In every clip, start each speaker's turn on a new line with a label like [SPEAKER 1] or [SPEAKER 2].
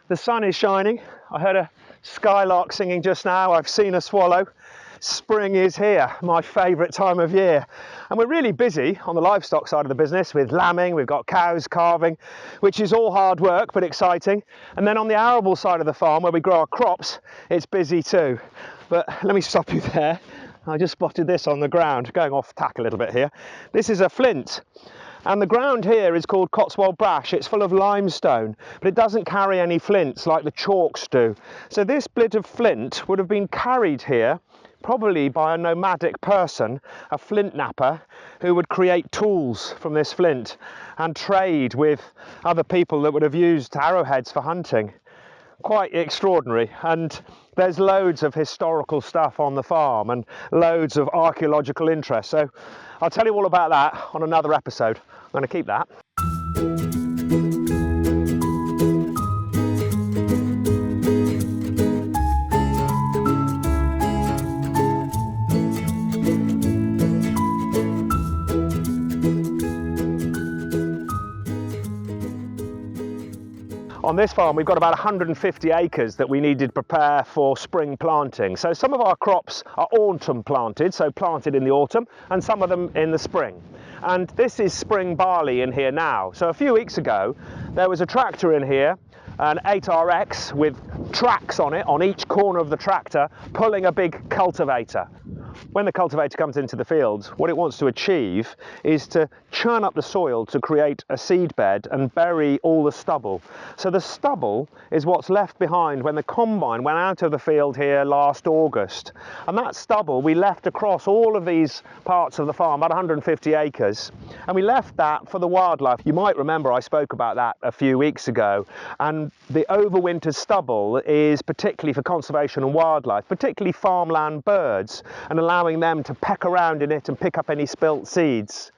[SPEAKER 1] The sun is shining. I heard a skylark singing just now. I've seen a swallow. Spring is here, my favourite time of year. And we're really busy on the livestock side of the business with lambing. We've got cows, calving, which is all hard work but exciting. And then on the arable side of the farm where we grow our crops, it's busy too. But let me stop you there. I just spotted this on the ground, going off tack a little bit here. This is a flint. And the ground here is called Cotswold Brash. It's full of limestone, but it doesn't carry any flints like the chalks do. So this bit of flint would have been carried here probably by a nomadic person, a flint napper, who would create tools from this flint and trade with other people that would have used arrowheads for hunting. Quite extraordinary. And there's loads of historical stuff on the farm and loads of archaeological interest. So I'll tell you all about that on another episode. I'm going to keep that. On this farm, we've got about 150 acres that we needed to prepare for spring planting. So some of our crops are autumn planted, so planted in the autumn, and some of them in the spring. And this is spring barley in here now. So a few weeks ago, there was a tractor in here, an 8RX with tracks on it, on each corner of the tractor, pulling a big cultivator. When the cultivator comes into the field, what it wants to achieve is to churn up the soil to create a seed bed and bury all the stubble. So the stubble is what's left behind when the combine went out of the field here last August. And that stubble we left across all of these parts of the farm, about 150 acres, and we left that for the wildlife. You might remember I spoke about that a few weeks ago, and the overwintered stubble is particularly for conservation and wildlife, particularly farmland birds, and allowing them to peck around in it and pick up any spilt seeds.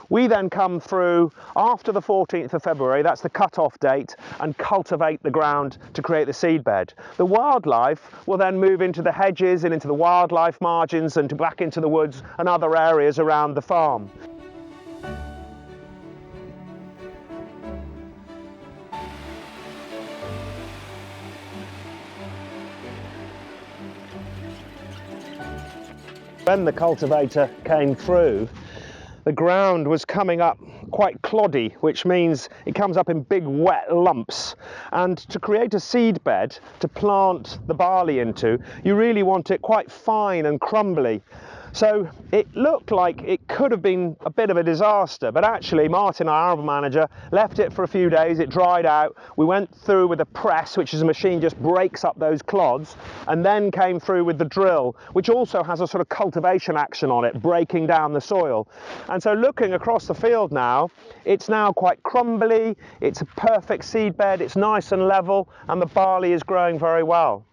[SPEAKER 1] We then come through after the 14th of February, that's the cut-off date, and cultivate the ground to create the seedbed. The wildlife will then move into the hedges and into the wildlife margins and back into the woods and other areas around the farm. When the cultivator came through, the ground was coming up quite cloddy, which means it comes up in big wet lumps. And to create a seed bed to plant the barley into, you really want it quite fine and crumbly. So it looked like it could have been a bit of a disaster, but actually Martin, our arable manager, left it for a few days, it dried out, we went through with a press, which is a machine just breaks up those clods, and then came through with the drill, which also has a sort of cultivation action on it, breaking down the soil. And so looking across the field now, it's now quite crumbly, it's a perfect seed bed, it's nice and level, and the barley is growing very well.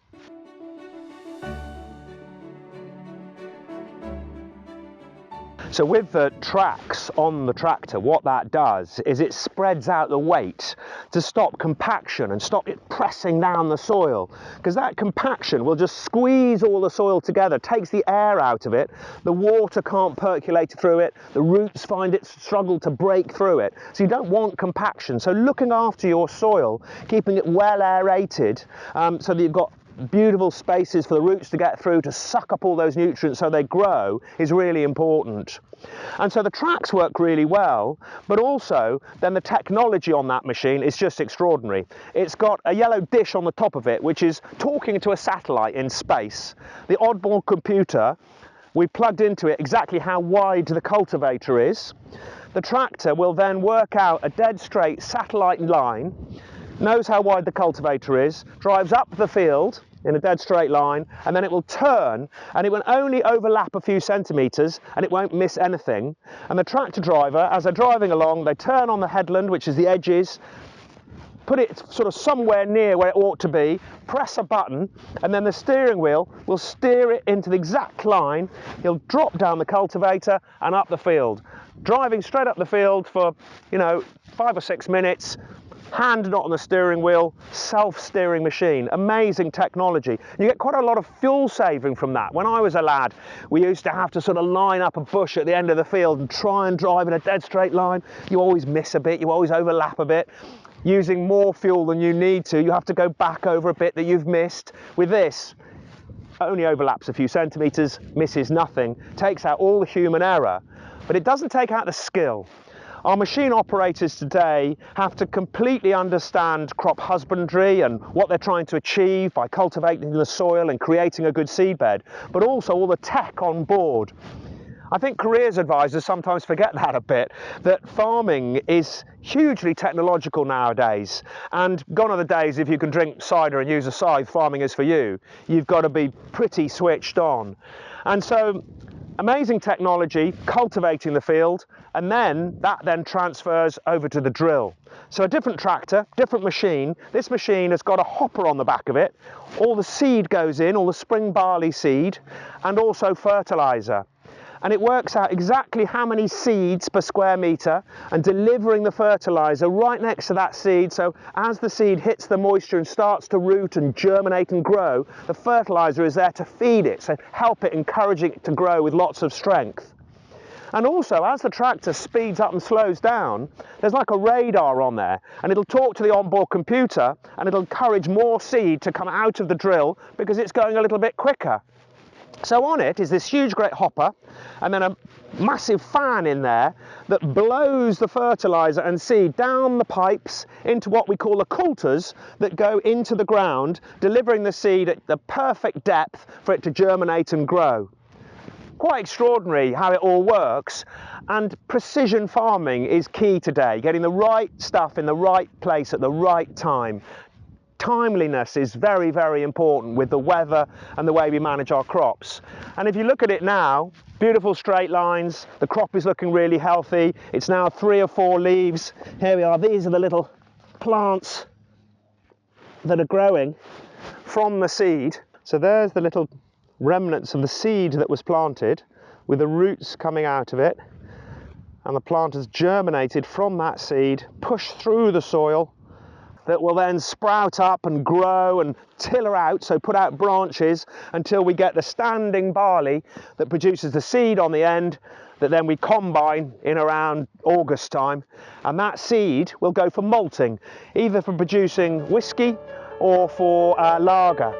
[SPEAKER 1] So with the tracks on the tractor, what that does is it spreads out the weight to stop compaction and stop it pressing down the soil, because that compaction will just squeeze all the soil together, takes the air out of it, the water can't percolate through it, the roots find it struggle to break through it. So you don't want compaction. So looking after your soil, keeping it well aerated, so that you've got beautiful spaces for the roots to get through to suck up all those nutrients so they grow, is really important. And so the tracks work really well, but also then the technology on that machine is just extraordinary. It's got a yellow dish on the top of it which is talking to a satellite in space. The oddball computer, we plugged into it exactly how wide the cultivator is. The tractor will then work out a dead straight satellite line, knows how wide the cultivator is, drives up the field in a dead straight line, and then it will turn, and it will only overlap a few centimetres and it won't miss anything. And the tractor driver, as they're driving along, they turn on the headland, which is the edges, put it sort of somewhere near where it ought to be, press a button, and then the steering wheel will steer it into the exact line. He'll drop down the cultivator and up the field, driving straight up the field for 5 or 6 minutes. Hand not on the steering wheel, self-steering machine, amazing technology. You get quite a lot of fuel saving from that. When I was a lad, we used to have to sort of line up a bush at the end of the field and try and drive in a dead straight line. You always miss a bit, you always overlap a bit. using more fuel than you need to. You have to go back over a bit that you've missed. With this, only overlaps a few centimetres, misses nothing, takes out all the human error, but it doesn't take out the skill. Our machine operators today have to completely understand crop husbandry and what they're trying to achieve by cultivating the soil and creating a good seedbed, but also all the tech on board. I think careers advisors sometimes forget that a bit, that farming is hugely technological nowadays, and gone are the days if you can drink cider and use a scythe, farming is for you. You've got to be pretty switched on. And so amazing technology, cultivating the field, and then that transfers over to the drill. So a different tractor, different machine. This machine has got a hopper on the back of it. All the seed goes in, all the spring barley seed, and also fertilizer. And it works out exactly how many seeds per square metre and delivering the fertiliser right next to that seed, so as the seed hits the moisture and starts to root and germinate and grow, the fertiliser is there to feed it, so help it, encourage it to grow with lots of strength. And also, as the tractor speeds up and slows down, there's like a radar on there, and it'll talk to the onboard computer and it'll encourage more seed to come out of the drill because it's going a little bit quicker. So on it is this huge great hopper, and then a massive fan in there that blows the fertiliser and seed down the pipes into what we call the coulters that go into the ground, delivering the seed at the perfect depth for it to germinate and grow. Quite extraordinary how it all works, and precision farming is key today, getting the right stuff in the right place at the right time. Timeliness is very, very important with the weather and the way we manage our crops. And if you look at it now, beautiful straight lines, the crop is looking really healthy. It's now 3 or 4 leaves. Here we are, these are the little plants that are growing from the seed. So there's the little remnants of the seed that was planted with the roots coming out of it. And the plant has germinated from that seed, pushed through the soil, that will then sprout up and grow and tiller out, so put out branches until we get the standing barley that produces the seed on the end that then we combine in around August time, and that seed will go for malting, either for producing whiskey or for lager.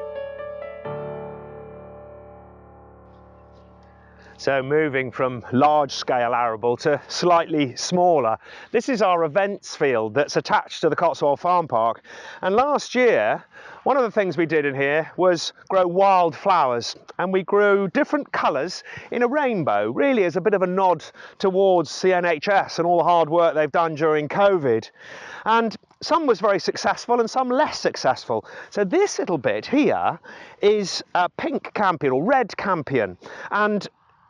[SPEAKER 1] So moving from large-scale arable to slightly smaller. This is our events field that's attached to the Cotswold Farm Park. And last year, one of the things we did in here was grow wildflowers. And we grew different colours in a rainbow, really as a bit of a nod towards the NHS and all the hard work they've done during COVID. And some was very successful and some less successful. So this little bit here is a pink campion or red campion. And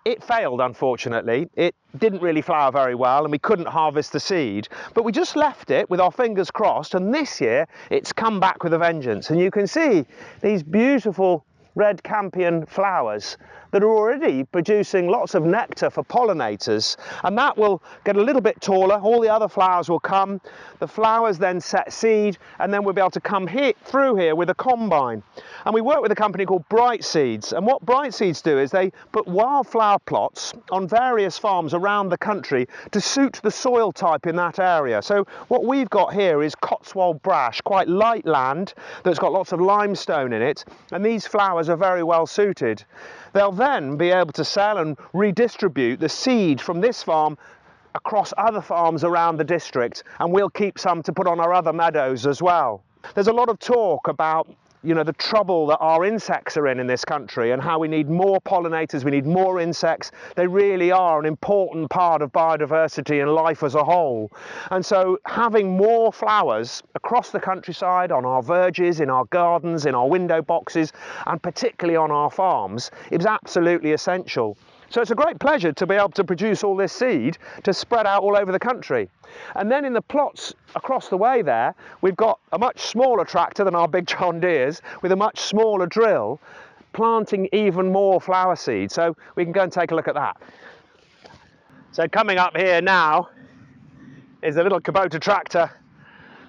[SPEAKER 1] it failed, unfortunately. It didn't really flower very well and we couldn't harvest the seed, but we just left it with our fingers crossed, and this year it's come back with a vengeance. And you can see these beautiful red campion flowers that are already producing lots of nectar for pollinators, and that will get a little bit taller. All the other flowers will come, the flowers then set seed, and then we'll be able to come through here with a combine. And we work with a company called Bright Seeds, and what Bright Seeds do is they put wildflower plots on various farms around the country to suit the soil type in that area. So what we've got here is Cotswold Brash, quite light land that's got lots of limestone in it, and these flowers are very well suited. They'll then be able to sell and redistribute the seed from this farm across other farms around the district, and we'll keep some to put on our other meadows as well. There's a lot of talk about the trouble that our insects are in this country and how we need more pollinators, we need more insects. They really are an important part of biodiversity and life as a whole. And so having more flowers across the countryside, on our verges, in our gardens, in our window boxes, and particularly on our farms, is absolutely essential. So it's a great pleasure to be able to produce all this seed to spread out all over the country. And then in the plots across the way there, we've got a much smaller tractor than our big John Deeres with a much smaller drill, planting even more flower seed. So we can go and take a look at that. So coming up here now is a little Kubota tractor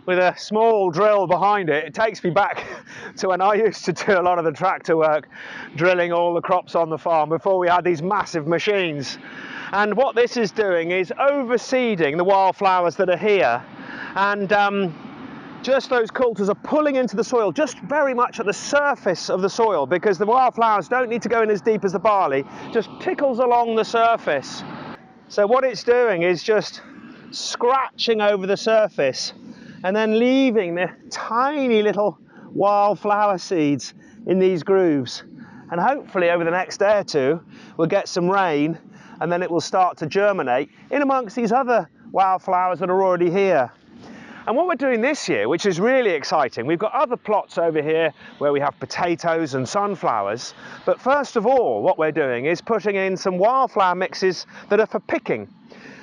[SPEAKER 1] with a small drill behind it. It takes me back to when I used to do a lot of the tractor work, drilling all the crops on the farm before we had these massive machines. And what this is doing is overseeding the wildflowers that are here. And just those coulters are pulling into the soil, just very much at the surface of the soil, because the wildflowers don't need to go in as deep as the barley, just tickles along the surface. So what it's doing is just scratching over the surface and then leaving the tiny little wildflower seeds in these grooves. And hopefully over the next day or two, we'll get some rain and then it will start to germinate in amongst these other wildflowers that are already here. And what we're doing this year, which is really exciting, we've got other plots over here where we have potatoes and sunflowers, but first of all what we're doing is putting in some wildflower mixes that are for picking.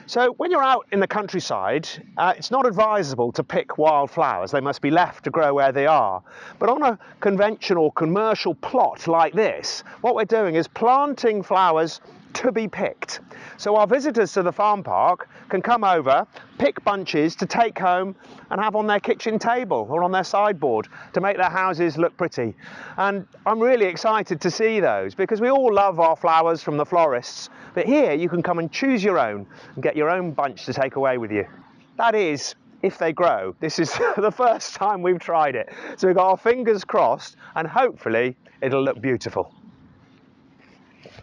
[SPEAKER 1] So when you're out in the countryside, it's not advisable to pick wildflowers. They must be left to grow where they are. But on a conventional commercial plot like this, what we're doing is planting flowers to be picked. So our visitors to the farm park can come over, pick bunches to take home and have on their kitchen table or on their sideboard to make their houses look pretty. And I'm really excited to see those because we all love our flowers from the florists, but here you can come and choose your own and get your own bunch to take away with you. That is, if they grow. This is the first time we've tried it. So we've got our fingers crossed and hopefully it'll look beautiful.